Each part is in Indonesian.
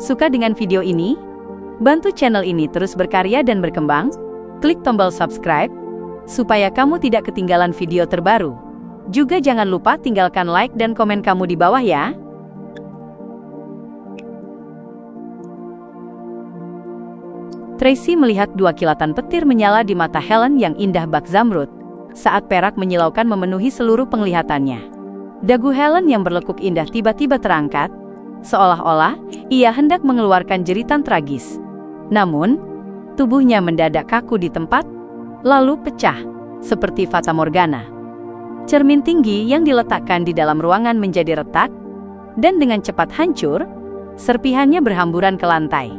Suka dengan video ini? Bantu channel ini terus berkarya dan berkembang. Klik tombol subscribe, supaya kamu tidak ketinggalan video terbaru. Juga jangan lupa tinggalkan like dan komen kamu di bawah ya. Tracy melihat dua kilatan petir menyala di mata Helen yang indah bak zamrud, saat perak menyilaukan memenuhi seluruh penglihatannya. Dagu Helen yang berlekuk indah tiba-tiba terangkat, seolah-olah ia hendak mengeluarkan jeritan tragis. Namun, tubuhnya mendadak kaku di tempat, lalu pecah, seperti Fata Morgana. Cermin tinggi yang diletakkan di dalam ruangan menjadi retak, dan dengan cepat hancur, serpihannya berhamburan ke lantai.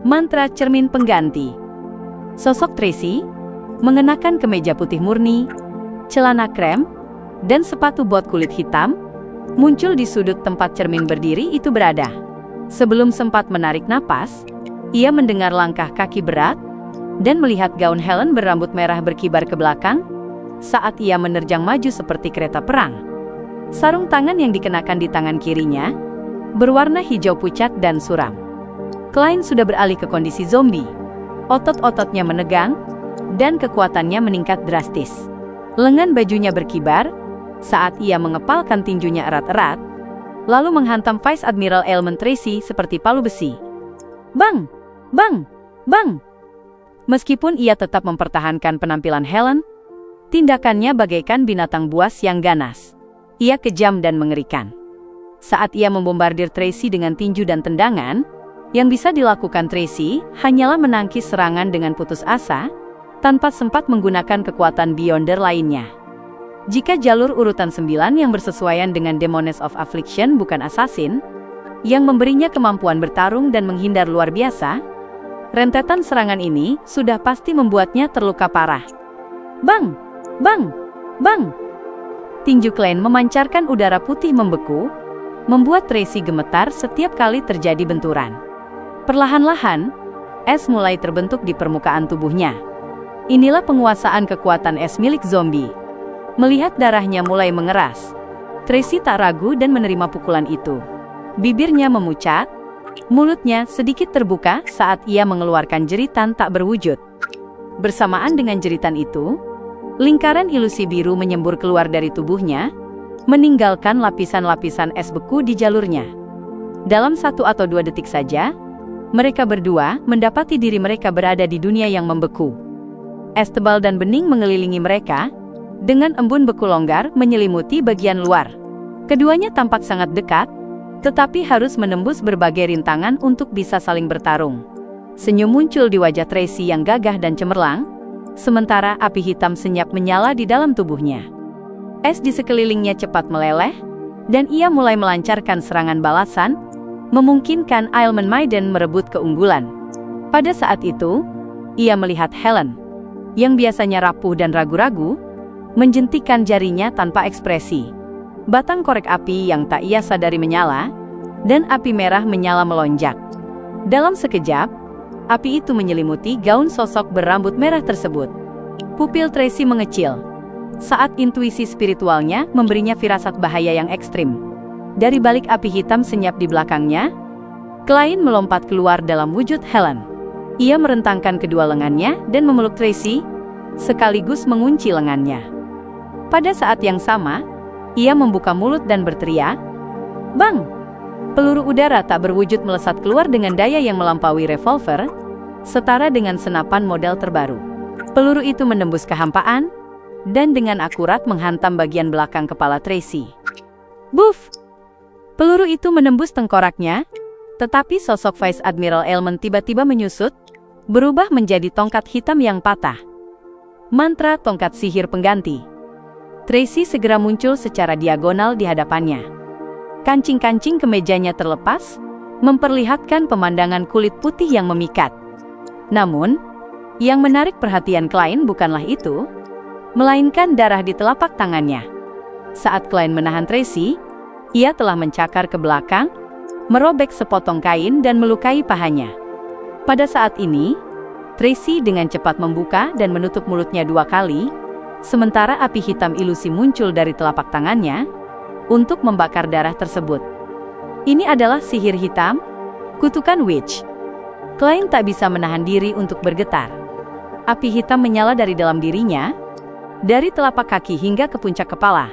Mantra cermin pengganti. Sosok Tracy, mengenakan kemeja putih murni, celana krem, dan sepatu bot kulit hitam, muncul di sudut tempat cermin berdiri itu berada. Sebelum sempat menarik napas, ia mendengar langkah kaki berat, dan melihat gaun Helen berambut merah berkibar ke belakang, saat ia menerjang maju seperti kereta perang. Sarung tangan yang dikenakan di tangan kirinya, berwarna hijau pucat dan suram. Klein sudah beralih ke kondisi zombie. Otot-ototnya menegang, dan kekuatannya meningkat drastis. Lengan bajunya berkibar, saat ia mengepalkan tinjunya erat-erat, lalu menghantam Vice Admiral Ailment Tracy seperti palu besi. Bang! Bang! Bang! Meskipun ia tetap mempertahankan penampilan Helen, tindakannya bagaikan binatang buas yang ganas. Ia kejam dan mengerikan. Saat ia membombardir Tracy dengan tinju dan tendangan, yang bisa dilakukan Tracy hanyalah menangkis serangan dengan putus asa, tanpa sempat menggunakan kekuatan Beyonder lainnya. Jika jalur urutan 9 yang bersesuaian dengan Demoness of Affliction bukan assassin, yang memberinya kemampuan bertarung dan menghindar luar biasa, rentetan serangan ini sudah pasti membuatnya terluka parah. Bang! Bang! Bang! Tinju Klein memancarkan udara putih membeku, membuat Tracy gemetar setiap kali terjadi benturan. Perlahan-lahan, es mulai terbentuk di permukaan tubuhnya. Inilah penguasaan kekuatan es milik zombie. Melihat darahnya mulai mengeras, Tracy tak ragu dan menerima pukulan itu. Bibirnya memucat, mulutnya sedikit terbuka saat ia mengeluarkan jeritan tak berwujud. Bersamaan dengan jeritan itu, lingkaran ilusi biru menyembur keluar dari tubuhnya, meninggalkan lapisan-lapisan es beku di jalurnya. Dalam 1 atau 2 detik saja, mereka berdua mendapati diri mereka berada di dunia yang membeku. Es tebal dan bening mengelilingi mereka, dengan embun beku longgar menyelimuti bagian luar. Keduanya tampak sangat dekat, tetapi harus menembus berbagai rintangan untuk bisa saling bertarung. Senyum muncul di wajah Tracy yang gagah dan cemerlang, sementara api hitam senyap menyala di dalam tubuhnya. Es di sekelilingnya cepat meleleh, dan ia mulai melancarkan serangan balasan, memungkinkan Ailment Maiden merebut keunggulan. Pada saat itu, ia melihat Helen, yang biasanya rapuh dan ragu-ragu, menjentikan jarinya tanpa ekspresi. Batang korek api yang tak ia sadari menyala, dan api merah menyala melonjak. Dalam sekejap, api itu menyelimuti gaun sosok berambut merah tersebut. Pupil Tracy mengecil, saat intuisi spiritualnya memberinya firasat bahaya yang ekstrim. Dari balik api hitam senyap di belakangnya, Klein melompat keluar dalam wujud Helen. Ia merentangkan kedua lengannya dan memeluk Tracy, sekaligus mengunci lengannya. Pada saat yang sama, ia membuka mulut dan berteriak, "Bang!" Peluru udara tak berwujud melesat keluar dengan daya yang melampaui revolver, setara dengan senapan model terbaru. Peluru itu menembus kehampaan, dan dengan akurat menghantam bagian belakang kepala Tracy. Buff! Peluru itu menembus tengkoraknya, tetapi sosok Vice Admiral Ailment tiba-tiba menyusut, berubah menjadi tongkat hitam yang patah. Mantra tongkat sihir pengganti. Tracy segera muncul secara diagonal di hadapannya. Kancing-kancing kemejanya terlepas, memperlihatkan pemandangan kulit putih yang memikat. Namun, yang menarik perhatian Klein bukanlah itu, melainkan darah di telapak tangannya. Saat Klein menahan Tracy, ia telah mencakar ke belakang, merobek sepotong kain dan melukai pahanya. Pada saat ini, Tracy dengan cepat membuka dan menutup mulutnya 2 kali, sementara api hitam ilusi muncul dari telapak tangannya untuk membakar darah tersebut. Ini adalah sihir hitam, Kutukan Witch. Klein tak bisa menahan diri untuk bergetar. Api hitam menyala dari dalam dirinya, dari telapak kaki hingga ke puncak kepala.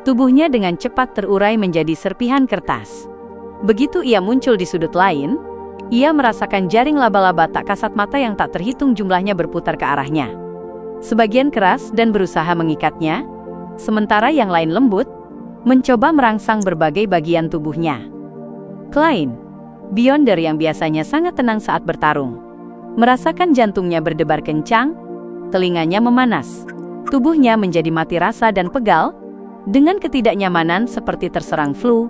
Tubuhnya dengan cepat terurai menjadi serpihan kertas. Begitu ia muncul di sudut lain, ia merasakan jaring laba-laba tak kasat mata yang tak terhitung jumlahnya berputar ke arahnya. Sebagian keras dan berusaha mengikatnya, sementara yang lain lembut, mencoba merangsang berbagai bagian tubuhnya. Klein, Beyonder yang biasanya sangat tenang saat bertarung, merasakan jantungnya berdebar kencang, telinganya memanas, tubuhnya menjadi mati rasa dan pegal, dengan ketidaknyamanan seperti terserang flu,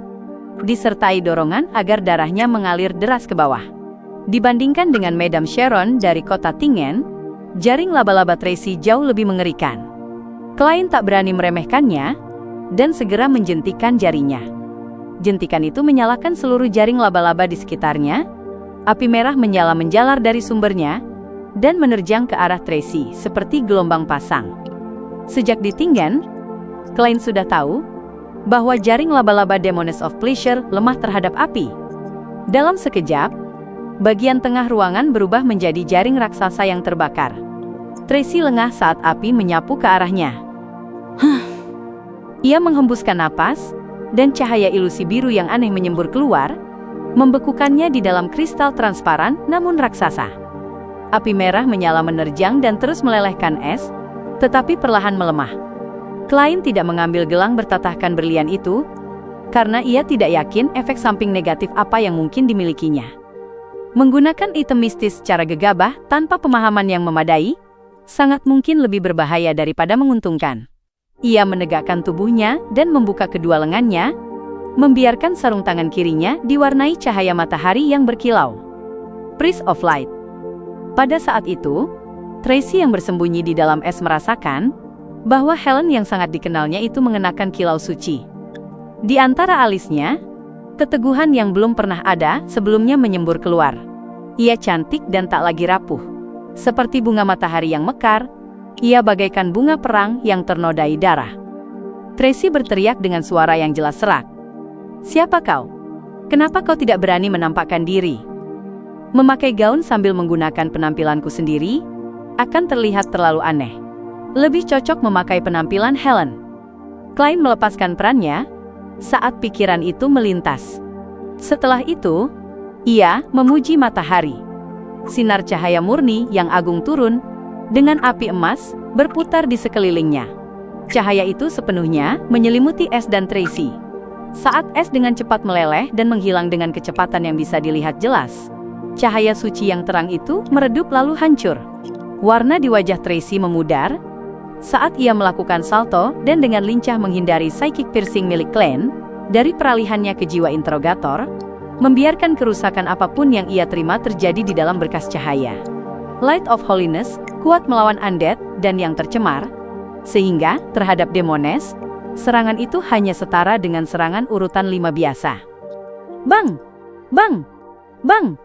disertai dorongan agar darahnya mengalir deras ke bawah. Dibandingkan dengan Madame Sharon dari kota Tingen, jaring laba-laba Tracy jauh lebih mengerikan. Klein tak berani meremehkannya, dan segera menjentikan jarinya. Jentikan itu menyalakan seluruh jaring laba-laba di sekitarnya. Api merah menyala menjalar dari sumbernya, dan menerjang ke arah Tracy seperti gelombang pasang. Sejak di Tingen, Klein sudah tahu bahwa jaring laba-laba Demoness of Pleasure lemah terhadap api. Dalam sekejap, bagian tengah ruangan berubah menjadi jaring raksasa yang terbakar. Tracy lengah saat api menyapu ke arahnya. Ia menghembuskan napas, dan cahaya ilusi biru yang aneh menyembur keluar, membekukannya di dalam kristal transparan namun raksasa. Api merah menyala menerjang dan terus melelehkan es, tetapi perlahan melemah. Klein tidak mengambil gelang bertatahkan berlian itu, karena ia tidak yakin efek samping negatif apa yang mungkin dimilikinya. Menggunakan item mistis secara gegabah tanpa pemahaman yang memadai, sangat mungkin lebih berbahaya daripada menguntungkan. Ia menegakkan tubuhnya dan membuka kedua lengannya, membiarkan sarung tangan kirinya diwarnai cahaya matahari yang berkilau. Priest of Light. Pada saat itu, Tracy yang bersembunyi di dalam es merasakan bahwa Helen yang sangat dikenalnya itu mengenakan kilau suci. Di antara alisnya, keteguhan yang belum pernah ada sebelumnya menyembur keluar. Ia cantik dan tak lagi rapuh. Seperti bunga matahari yang mekar, ia bagaikan bunga perang yang ternodai darah. Tracy berteriak dengan suara yang jelas serak. "Siapa kau? Kenapa kau tidak berani menampakkan diri?" Memakai gaun sambil menggunakan penampilanku sendiri akan terlihat terlalu aneh. Lebih cocok memakai penampilan Helen. Klein melepaskan perannya saat pikiran itu melintas. Setelah itu, ia memuji matahari. Sinar cahaya murni yang agung turun dengan api emas berputar di sekelilingnya. Cahaya itu sepenuhnya menyelimuti es dan Tracy. Saat es dengan cepat meleleh dan menghilang dengan kecepatan yang bisa dilihat jelas, cahaya suci yang terang itu meredup lalu hancur. Warna di wajah Tracy memudar saat ia melakukan salto dan dengan lincah menghindari psychic piercing milik Klein dari peralihannya ke jiwa interrogator, membiarkan kerusakan apapun yang ia terima terjadi di dalam berkas cahaya. Light of Holiness kuat melawan undead dan yang tercemar, sehingga terhadap Demoness, serangan itu hanya setara dengan serangan urutan 5 biasa. Bang! Bang! Bang!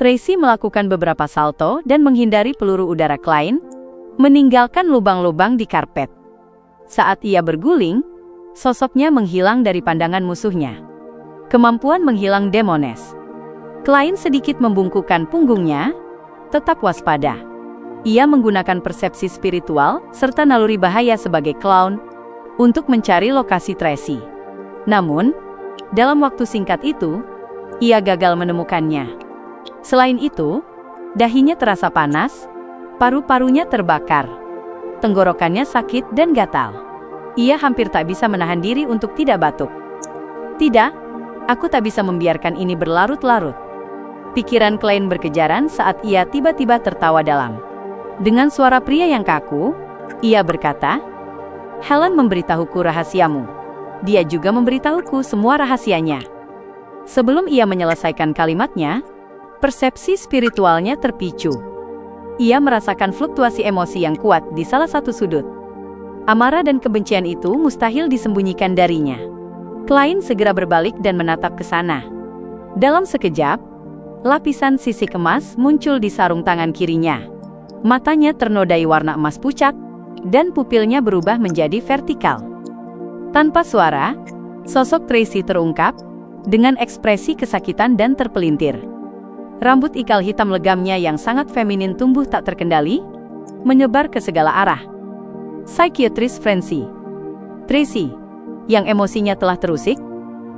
Tracy melakukan beberapa salto dan menghindari peluru udara Klein, meninggalkan lubang-lubang di karpet. Saat ia berguling, sosoknya menghilang dari pandangan musuhnya. Kemampuan menghilang Demoness. Klein sedikit membungkukkan punggungnya, tetap waspada. Ia menggunakan persepsi spiritual serta naluri bahaya sebagai clown untuk mencari lokasi Tracy. Namun, dalam waktu singkat itu, ia gagal menemukannya. Selain itu, dahinya terasa panas, paru-parunya terbakar, tenggorokannya sakit dan gatal. Ia hampir tak bisa menahan diri untuk tidak batuk. "Tidak, aku tak bisa membiarkan ini berlarut-larut." Pikiran Klein berkejaran saat ia tiba-tiba tertawa dalam. Dengan suara pria yang kaku, ia berkata, "Helen memberitahuku rahasiamu. Dia juga memberitahuku semua rahasianya." Sebelum ia menyelesaikan kalimatnya, persepsi spiritualnya terpicu. Ia merasakan fluktuasi emosi yang kuat di salah satu sudut. Amarah dan kebencian itu mustahil disembunyikan darinya. Klein segera berbalik dan menatap ke sana. Dalam sekejap, lapisan sisik emas muncul di sarung tangan kirinya. Matanya ternodai warna emas pucat, dan pupilnya berubah menjadi vertikal. Tanpa suara, sosok Tracy terungkap, dengan ekspresi kesakitan dan terpelintir. Rambut ikal hitam legamnya yang sangat feminin tumbuh tak terkendali, menyebar ke segala arah. Psikiatris Tracy, yang emosinya telah terusik,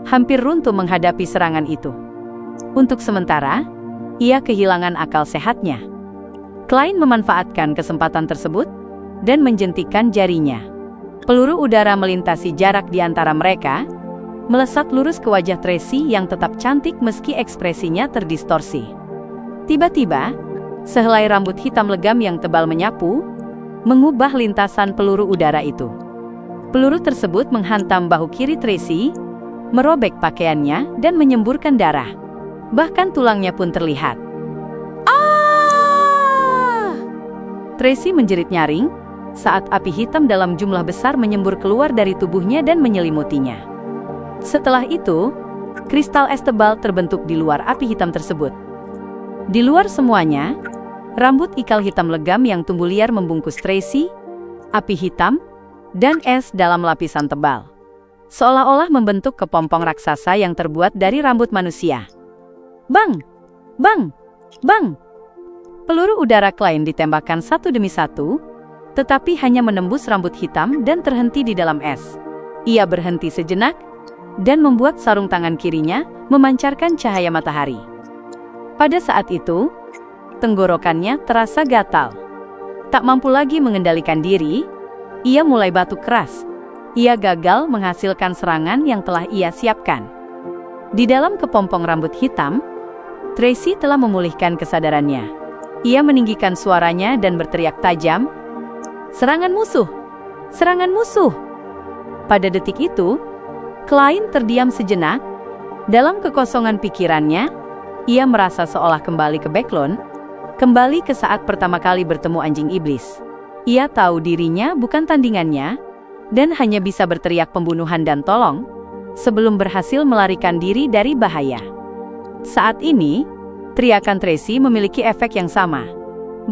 hampir runtuh menghadapi serangan itu. Untuk sementara, ia kehilangan akal sehatnya. Klein memanfaatkan kesempatan tersebut dan menjentikkan jarinya. Peluru udara melintasi jarak di antara mereka, melesat lurus ke wajah Tracy yang tetap cantik meski ekspresinya terdistorsi. Tiba-tiba, sehelai rambut hitam legam yang tebal menyapu, mengubah lintasan peluru udara itu. Peluru tersebut menghantam bahu kiri Tracy, merobek pakaiannya dan menyemburkan darah. Bahkan tulangnya pun terlihat. Tracy menjerit nyaring saat api hitam dalam jumlah besar menyembur keluar dari tubuhnya dan menyelimutinya. Setelah itu, kristal es tebal terbentuk di luar api hitam tersebut. Di luar semuanya, rambut ikal hitam legam yang tumbuh liar membungkus Tracy, api hitam, dan es dalam lapisan tebal. Seolah-olah membentuk kepompong raksasa yang terbuat dari rambut manusia. Bang! Bang! Bang! Peluru udara Klein ditembakkan satu demi satu, tetapi hanya menembus rambut hitam dan terhenti di dalam es. Ia berhenti sejenak, dan membuat sarung tangan kirinya memancarkan cahaya matahari. Pada saat itu, tenggorokannya terasa gatal. Tak mampu lagi mengendalikan diri, ia mulai batuk keras. Ia gagal menghasilkan serangan yang telah ia siapkan. Di dalam kepompong rambut hitam, Tracy telah memulihkan kesadarannya. Ia meninggikan suaranya dan berteriak tajam, "Serangan musuh! Serangan musuh!" Pada detik itu, Klein terdiam sejenak. Dalam kekosongan pikirannya, ia merasa seolah kembali ke Backlund, kembali ke saat pertama kali bertemu anjing iblis. Ia tahu dirinya bukan tandingannya, dan hanya bisa berteriak pembunuhan dan tolong, sebelum berhasil melarikan diri dari bahaya. Saat ini, teriakan Tracy memiliki efek yang sama.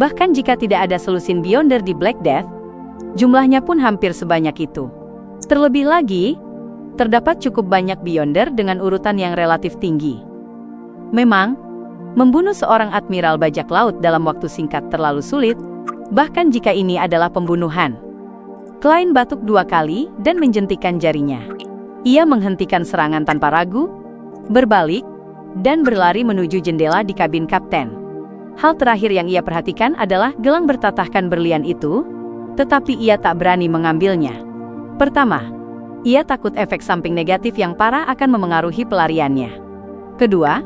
Bahkan jika tidak ada selusin Beyonder di Black Death, jumlahnya pun hampir sebanyak itu. Terlebih lagi, terdapat cukup banyak Beyonder dengan urutan yang relatif tinggi. Memang, membunuh seorang admiral bajak laut dalam waktu singkat terlalu sulit, bahkan jika ini adalah pembunuhan. Klein batuk 2 kali dan menjentikkan jarinya. Ia menghentikan serangan tanpa ragu, berbalik, dan berlari menuju jendela di kabin kapten. Hal terakhir yang ia perhatikan adalah gelang bertatahkan berlian itu, tetapi ia tak berani mengambilnya. Pertama, ia takut efek samping negatif yang parah akan memengaruhi pelariannya. Kedua,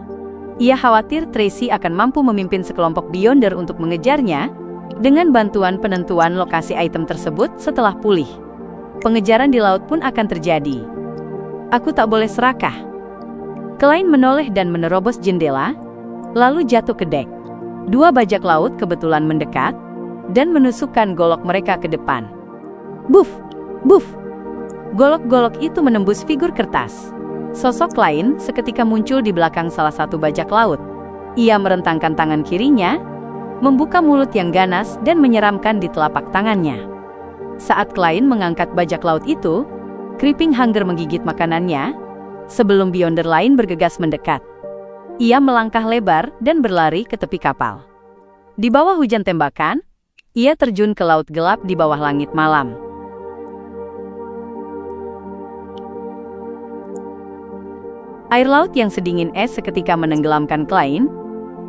ia khawatir Tracy akan mampu memimpin sekelompok Beyonder untuk mengejarnya, dengan bantuan penentuan lokasi item tersebut setelah pulih. Pengejaran di laut pun akan terjadi. Aku tak boleh serakah. Klein menoleh dan menerobos jendela, lalu jatuh ke dek. 2 bajak laut kebetulan mendekat, dan menusukkan golok mereka ke depan. Buf! Buf! Golok-golok itu menembus figur kertas. Sosok Klein seketika muncul di belakang salah satu bajak laut. Ia merentangkan tangan kirinya, membuka mulut yang ganas dan menyeramkan di telapak tangannya. Saat Klein mengangkat bajak laut itu, Creeping Hunger menggigit makanannya, sebelum Beyonder lain bergegas mendekat. Ia melangkah lebar dan berlari ke tepi kapal. Di bawah hujan tembakan, ia terjun ke laut gelap di bawah langit malam. Air laut yang sedingin es seketika menenggelamkan Klein,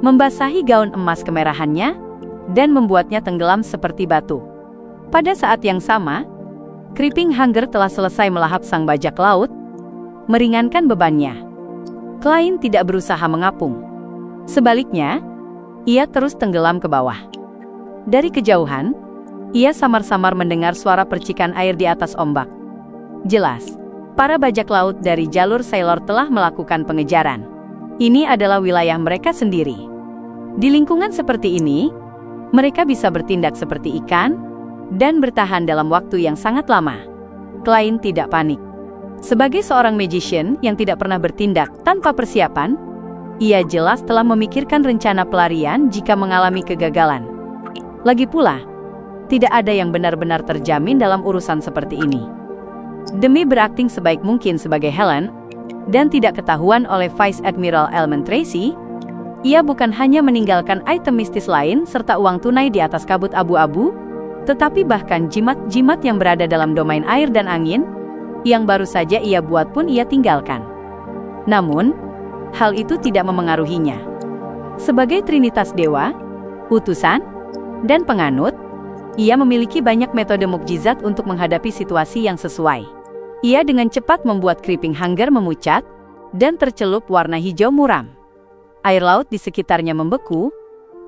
membasahi gaun emas kemerahannya, dan membuatnya tenggelam seperti batu. Pada saat yang sama, Creeping Hunger telah selesai melahap sang bajak laut, meringankan bebannya. Klein tidak berusaha mengapung. Sebaliknya, ia terus tenggelam ke bawah. Dari kejauhan, ia samar-samar mendengar suara percikan air di atas ombak. Jelas, para bajak laut dari jalur Sailor telah melakukan pengejaran. Ini adalah wilayah mereka sendiri. Di lingkungan seperti ini, mereka bisa bertindak seperti ikan, dan bertahan dalam waktu yang sangat lama. Klein tidak panik. Sebagai seorang magician yang tidak pernah bertindak tanpa persiapan, ia jelas telah memikirkan rencana pelarian jika mengalami kegagalan. Lagi pula, tidak ada yang benar-benar terjamin dalam urusan seperti ini. Demi berakting sebaik mungkin sebagai Helen, dan tidak ketahuan oleh Vice Admiral Elman Tracy, ia bukan hanya meninggalkan item mistis lain serta uang tunai di atas kabut abu-abu, tetapi bahkan jimat-jimat yang berada dalam domain air dan angin, yang baru saja ia buat pun ia tinggalkan. Namun, hal itu tidak memengaruhinya. Sebagai Trinitas Dewa, utusan, dan penganut, ia memiliki banyak metode mukjizat untuk menghadapi situasi yang sesuai. Ia dengan cepat membuat Creeping Hunger memucat dan tercelup warna hijau muram. Air laut di sekitarnya membeku,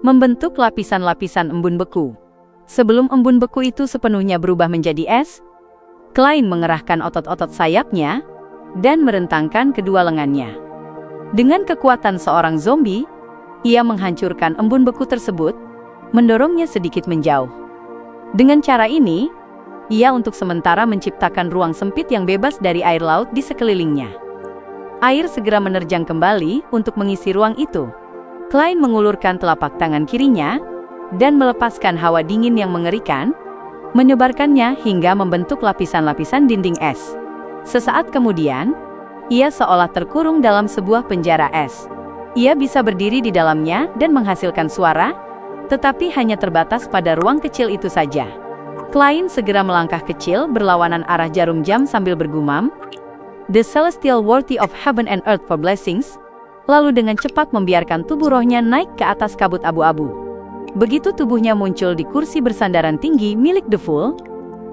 membentuk lapisan-lapisan embun beku. Sebelum embun beku itu sepenuhnya berubah menjadi es, Klein mengerahkan otot-otot sayapnya dan merentangkan kedua lengannya. Dengan kekuatan seorang zombie, ia menghancurkan embun beku tersebut, mendorongnya sedikit menjauh. Dengan cara ini, ia untuk sementara menciptakan ruang sempit yang bebas dari air laut di sekelilingnya. Air segera menerjang kembali untuk mengisi ruang itu. Klein mengulurkan telapak tangan kirinya dan melepaskan hawa dingin yang mengerikan, menyebarkannya hingga membentuk lapisan-lapisan dinding es. Sesaat kemudian, ia seolah terkurung dalam sebuah penjara es. Ia bisa berdiri di dalamnya dan menghasilkan suara, tetapi hanya terbatas pada ruang kecil itu saja. Klein segera melangkah kecil berlawanan arah jarum jam sambil bergumam, "The celestial worthy of heaven and earth for blessings," lalu dengan cepat membiarkan tubuh rohnya naik ke atas kabut abu-abu. Begitu tubuhnya muncul di kursi bersandaran tinggi milik The Fool,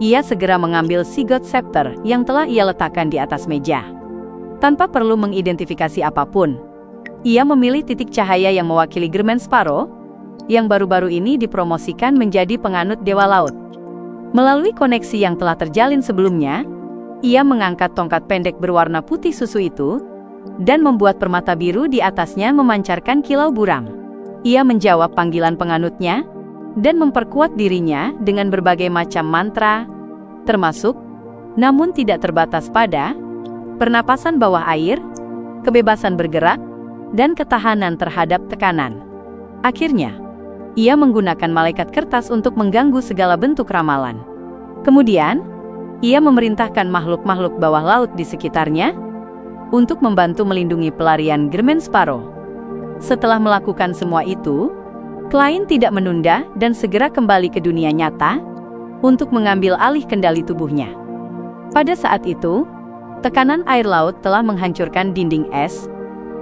ia segera mengambil Sigurd Scepter yang telah ia letakkan di atas meja. Tanpa perlu mengidentifikasi apapun, ia memilih titik cahaya yang mewakili German Sparrow, yang baru-baru ini dipromosikan menjadi penganut Dewa Laut. Melalui koneksi yang telah terjalin sebelumnya, ia mengangkat tongkat pendek berwarna putih susu itu, dan membuat permata biru di atasnya memancarkan kilau buram. Ia menjawab panggilan penganutnya, dan memperkuat dirinya dengan berbagai macam mantra, termasuk, namun tidak terbatas pada, pernapasan bawah air, kebebasan bergerak, dan ketahanan terhadap tekanan. Akhirnya, ia menggunakan malaikat kertas untuk mengganggu segala bentuk ramalan. Kemudian, ia memerintahkan makhluk-makhluk bawah laut di sekitarnya untuk membantu melindungi pelarian German Sparrow. Setelah melakukan semua itu, Klein tidak menunda dan segera kembali ke dunia nyata untuk mengambil alih kendali tubuhnya. Pada saat itu, tekanan air laut telah menghancurkan dinding es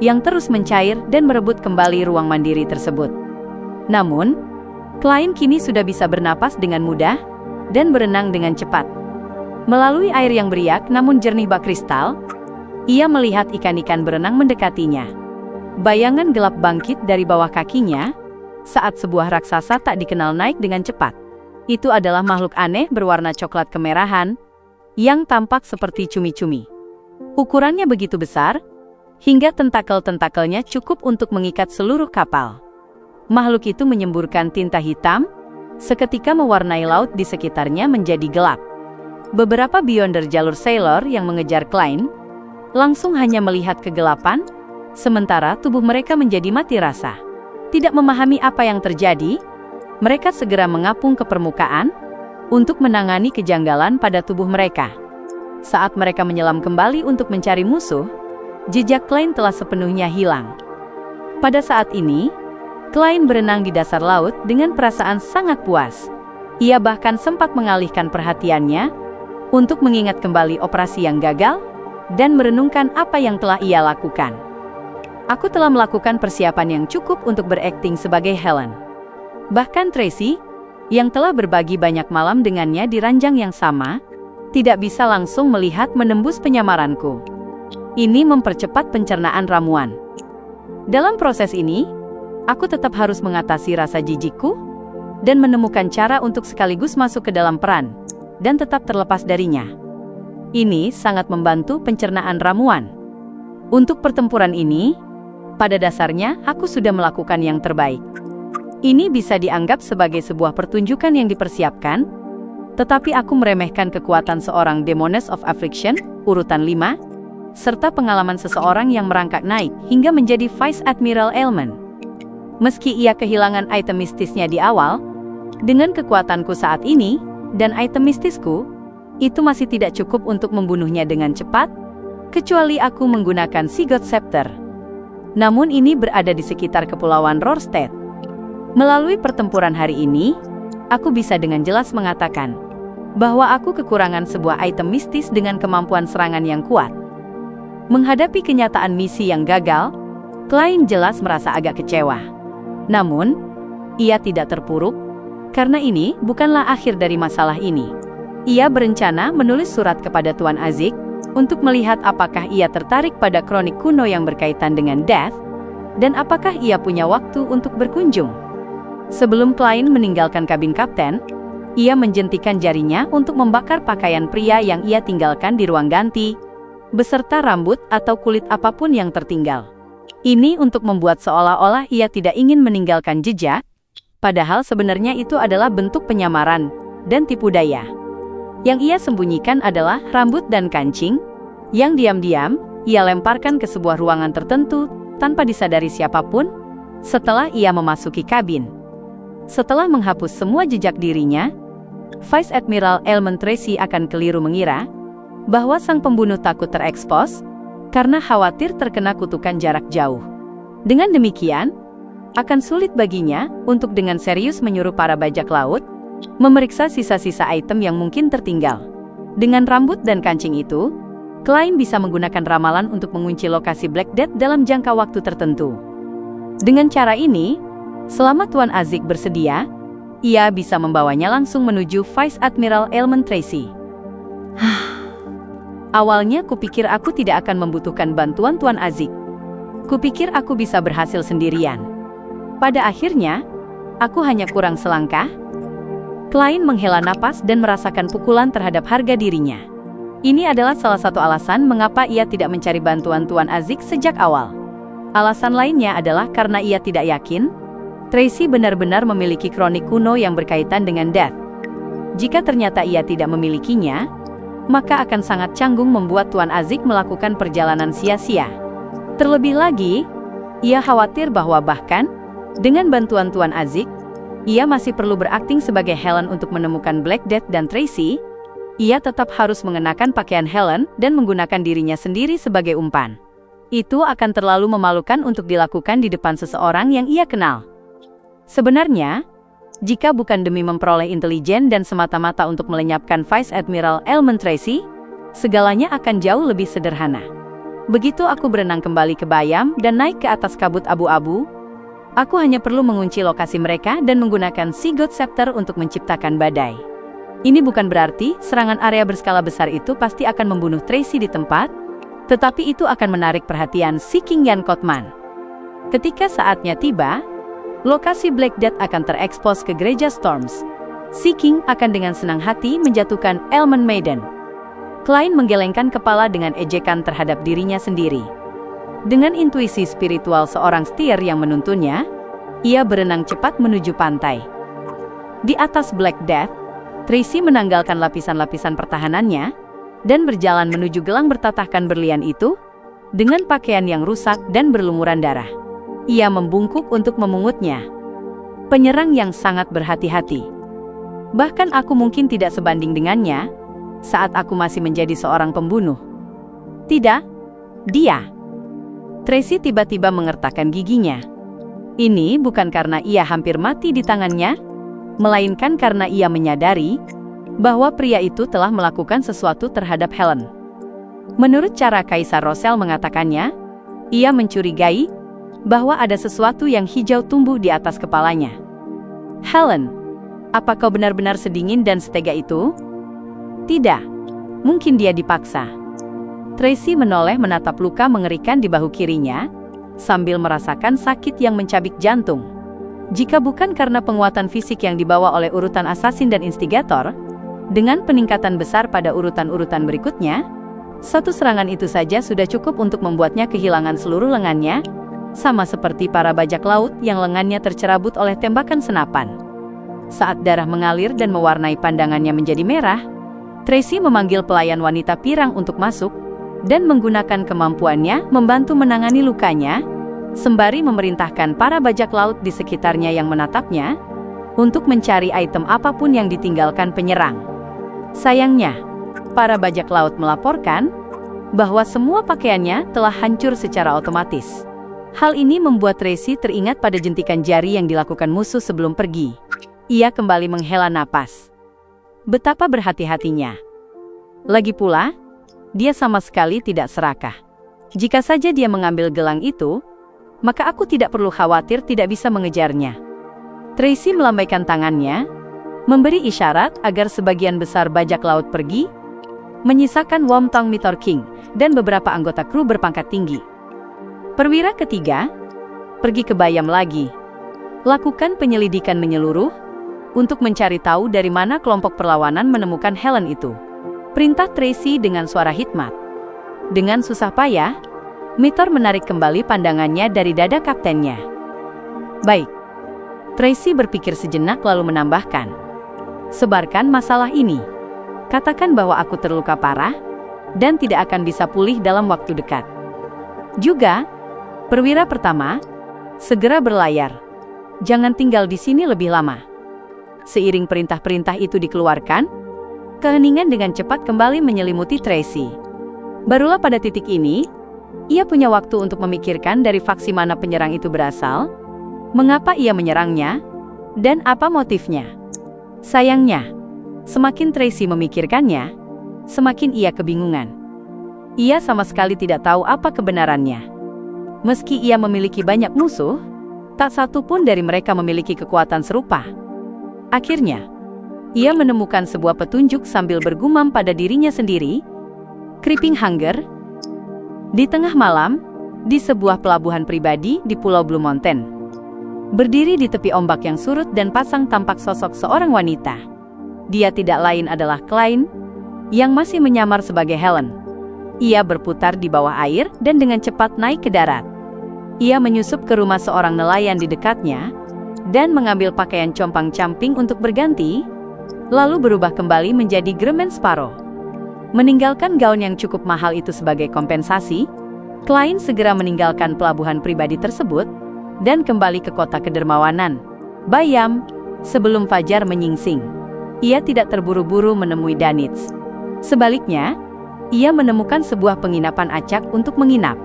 yang terus mencair dan merebut kembali ruang mandiri tersebut. Namun, Klein kini sudah bisa bernapas dengan mudah dan berenang dengan cepat. Melalui air yang beriak namun jernih bak kristal, ia melihat ikan-ikan berenang mendekatinya. Bayangan gelap bangkit dari bawah kakinya saat sebuah raksasa tak dikenal naik dengan cepat. Itu adalah makhluk aneh berwarna coklat kemerahan yang tampak seperti cumi-cumi. Ukurannya begitu besar, hingga tentakel-tentakelnya cukup untuk mengikat seluruh kapal. Makhluk itu menyemburkan tinta hitam, seketika mewarnai laut di sekitarnya menjadi gelap. Beberapa Beyonder jalur Sailor yang mengejar Klein, langsung hanya melihat kegelapan, sementara tubuh mereka menjadi mati rasa. Tidak memahami apa yang terjadi, mereka segera mengapung ke permukaan, untuk menangani kejanggalan pada tubuh mereka. Saat mereka menyelam kembali untuk mencari musuh, jejak Klein telah sepenuhnya hilang. Pada saat ini, Klein berenang di dasar laut dengan perasaan sangat puas. Ia bahkan sempat mengalihkan perhatiannya untuk mengingat kembali operasi yang gagal dan merenungkan apa yang telah ia lakukan. "Aku telah melakukan persiapan yang cukup untuk berakting sebagai Helen." Bahkan Tracy, yang telah berbagi banyak malam dengannya di ranjang yang sama, tidak bisa langsung melihat menembus penyamaranku. Ini mempercepat pencernaan ramuan. Dalam proses ini, aku tetap harus mengatasi rasa jijikku dan menemukan cara untuk sekaligus masuk ke dalam peran dan tetap terlepas darinya. Ini sangat membantu pencernaan ramuan. Untuk pertempuran ini, pada dasarnya aku sudah melakukan yang terbaik. Ini bisa dianggap sebagai sebuah pertunjukan yang dipersiapkan, tetapi aku meremehkan kekuatan seorang Demoness of Affliction, urutan 5, serta pengalaman seseorang yang merangkak naik hingga menjadi Vice Admiral Elman. Meski ia kehilangan item mistisnya di awal, dengan kekuatanku saat ini, dan item mistisku, itu masih tidak cukup untuk membunuhnya dengan cepat, kecuali aku menggunakan Sigurd Scepter. Namun ini berada di sekitar Kepulauan Rorstead. Melalui pertempuran hari ini, aku bisa dengan jelas mengatakan bahwa aku kekurangan sebuah item mistis dengan kemampuan serangan yang kuat. Menghadapi kenyataan misi yang gagal, Klein jelas merasa agak kecewa. Namun, ia tidak terpuruk, karena ini bukanlah akhir dari masalah ini. Ia berencana menulis surat kepada Tuan Azik untuk melihat apakah ia tertarik pada kronik kuno yang berkaitan dengan Death, dan apakah ia punya waktu untuk berkunjung. Sebelum Klein meninggalkan kabin kapten, ia menjentikan jarinya untuk membakar pakaian pria yang ia tinggalkan di ruang ganti, beserta rambut atau kulit apapun yang tertinggal. Ini untuk membuat seolah-olah ia tidak ingin meninggalkan jejak, padahal sebenarnya itu adalah bentuk penyamaran dan tipu daya. Yang ia sembunyikan adalah rambut dan kancing, yang diam-diam ia lemparkan ke sebuah ruangan tertentu tanpa disadari siapapun setelah ia memasuki kabin. Setelah menghapus semua jejak dirinya, Vice Admiral Elmond Tracy akan keliru mengira bahwa sang pembunuh takut terekspos karena khawatir terkena kutukan jarak jauh. Dengan demikian, akan sulit baginya untuk dengan serius menyuruh para bajak laut memeriksa sisa-sisa item yang mungkin tertinggal. Dengan rambut dan kancing itu, Klein bisa menggunakan ramalan untuk mengunci lokasi Black Death dalam jangka waktu tertentu. Dengan cara ini, selama Tuan Azik bersedia, ia bisa membawanya langsung menuju Vice Admiral Elmond Tracy. Awalnya kupikir aku tidak akan membutuhkan bantuan Tuan Azik. Kupikir aku bisa berhasil sendirian. Pada akhirnya, aku hanya kurang selangkah. Klein menghela napas dan merasakan pukulan terhadap harga dirinya. Ini adalah salah satu alasan mengapa ia tidak mencari bantuan Tuan Azik sejak awal. Alasan lainnya adalah karena ia tidak yakin Tracy benar-benar memiliki kronik kuno yang berkaitan dengan Death. Jika ternyata ia tidak memilikinya, maka akan sangat canggung membuat Tuan Azik melakukan perjalanan sia-sia. Terlebih lagi, ia khawatir bahwa bahkan dengan bantuan Tuan Azik, ia masih perlu berakting sebagai Helen untuk menemukan Black Death dan Tracy. Ia tetap harus mengenakan pakaian Helen dan menggunakan dirinya sendiri sebagai umpan. Itu akan terlalu memalukan untuk dilakukan di depan seseorang yang ia kenal. Sebenarnya, jika bukan demi memperoleh intelijen dan semata-mata untuk melenyapkan Vice Admiral Elmond Tracy, segalanya akan jauh lebih sederhana. Begitu aku berenang kembali ke Bayam dan naik ke atas kabut abu-abu, aku hanya perlu mengunci lokasi mereka dan menggunakan Sigurd Scepter untuk menciptakan badai. Ini bukan berarti serangan area berskala besar itu pasti akan membunuh Tracy di tempat, tetapi itu akan menarik perhatian si King Yan Kotman. Ketika saatnya tiba, lokasi Black Death akan terekspos ke Gereja Storms. Si King akan dengan senang hati menjatuhkan Elmond Maiden. Klein menggelengkan kepala dengan ejekan terhadap dirinya sendiri. Dengan intuisi spiritual seorang setir yang menuntunnya, ia berenang cepat menuju pantai. Di atas Black Death, Tracy menanggalkan lapisan-lapisan pertahanannya dan berjalan menuju gelang bertatahkan berlian itu dengan pakaian yang rusak dan berlumuran darah. Ia membungkuk untuk memungutnya. Penyerang yang sangat berhati-hati. Bahkan aku mungkin tidak sebanding dengannya saat aku masih menjadi seorang pembunuh. Tidak, dia. Tracy tiba-tiba mengertakkan giginya. Ini bukan karena ia hampir mati di tangannya, melainkan karena ia menyadari bahwa pria itu telah melakukan sesuatu terhadap Helen. Menurut cara Kaisar Rosel mengatakannya, ia mencurigai bahwa ada sesuatu yang hijau tumbuh di atas kepalanya. Helen, apa kau benar-benar sedingin dan setega itu? Tidak, mungkin dia dipaksa. Tracy menoleh menatap luka mengerikan di bahu kirinya, sambil merasakan sakit yang mencabik jantung. Jika bukan karena penguatan fisik yang dibawa oleh urutan asasin dan instigator, dengan peningkatan besar pada urutan-urutan berikutnya, satu serangan itu saja sudah cukup untuk membuatnya kehilangan seluruh lengannya, sama seperti para bajak laut yang lengannya tercerabut oleh tembakan senapan. Saat darah mengalir dan mewarnai pandangannya menjadi merah, Tracy memanggil pelayan wanita pirang untuk masuk, dan menggunakan kemampuannya membantu menangani lukanya, sembari memerintahkan para bajak laut di sekitarnya yang menatapnya untuk mencari item apapun yang ditinggalkan penyerang. Sayangnya, para bajak laut melaporkan bahwa semua pakaiannya telah hancur secara otomatis. Hal ini membuat Tracy teringat pada jentikan jari yang dilakukan musuh sebelum pergi. Ia kembali menghela napas. Betapa berhati-hatinya. Lagi pula, dia sama sekali tidak serakah. Jika saja dia mengambil gelang itu, maka aku tidak perlu khawatir tidak bisa mengejarnya. Tracy melambaikan tangannya, memberi isyarat agar sebagian besar bajak laut pergi, menyisakan Womtong Mitor King dan beberapa anggota kru berpangkat tinggi. Perwira ketiga, pergi ke Bayam lagi. Lakukan penyelidikan menyeluruh untuk mencari tahu dari mana kelompok perlawanan menemukan Helen itu. Perintah Tracy dengan suara hikmat. Dengan susah payah, Mitor menarik kembali pandangannya dari dada kaptennya. Baik. Tracy berpikir sejenak lalu menambahkan. Sebarkan masalah ini. Katakan bahwa aku terluka parah dan tidak akan bisa pulih dalam waktu dekat. Juga, perwira pertama, segera berlayar. Jangan tinggal di sini lebih lama. Seiring perintah-perintah itu dikeluarkan, keheningan dengan cepat kembali menyelimuti Tracy. Barulah pada titik ini, ia punya waktu untuk memikirkan dari faksi mana penyerang itu berasal, mengapa ia menyerangnya, dan apa motifnya. Sayangnya, semakin Tracy memikirkannya, semakin ia kebingungan. Ia sama sekali tidak tahu apa kebenarannya. Meski ia memiliki banyak musuh, tak satu pun dari mereka memiliki kekuatan serupa. Akhirnya, ia menemukan sebuah petunjuk sambil bergumam pada dirinya sendiri, Creeping Hunger. Di tengah malam, di sebuah pelabuhan pribadi di Pulau Blue Mountain. Berdiri di tepi ombak yang surut dan pasang tampak sosok seorang wanita. Dia tidak lain adalah Klein, yang masih menyamar sebagai Helen. Ia berputar di bawah air dan dengan cepat naik ke darat. Ia menyusup ke rumah seorang nelayan di dekatnya, dan mengambil pakaian compang-camping untuk berganti, lalu berubah kembali menjadi Grumman Sparrow. Meninggalkan gaun yang cukup mahal itu sebagai kompensasi, Klein segera meninggalkan pelabuhan pribadi tersebut dan kembali ke kota kedermawanan, Bayam, sebelum fajar menyingsing. Ia tidak terburu-buru menemui Danitz. Sebaliknya, ia menemukan sebuah penginapan acak untuk menginap.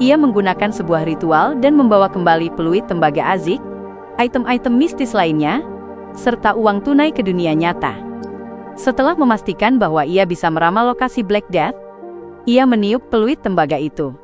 Ia menggunakan sebuah ritual dan membawa kembali peluit tembaga azik, item-item mistis lainnya, serta uang tunai ke dunia nyata. Setelah memastikan bahwa ia bisa meramal lokasi Black Death, ia meniup peluit tembaga itu.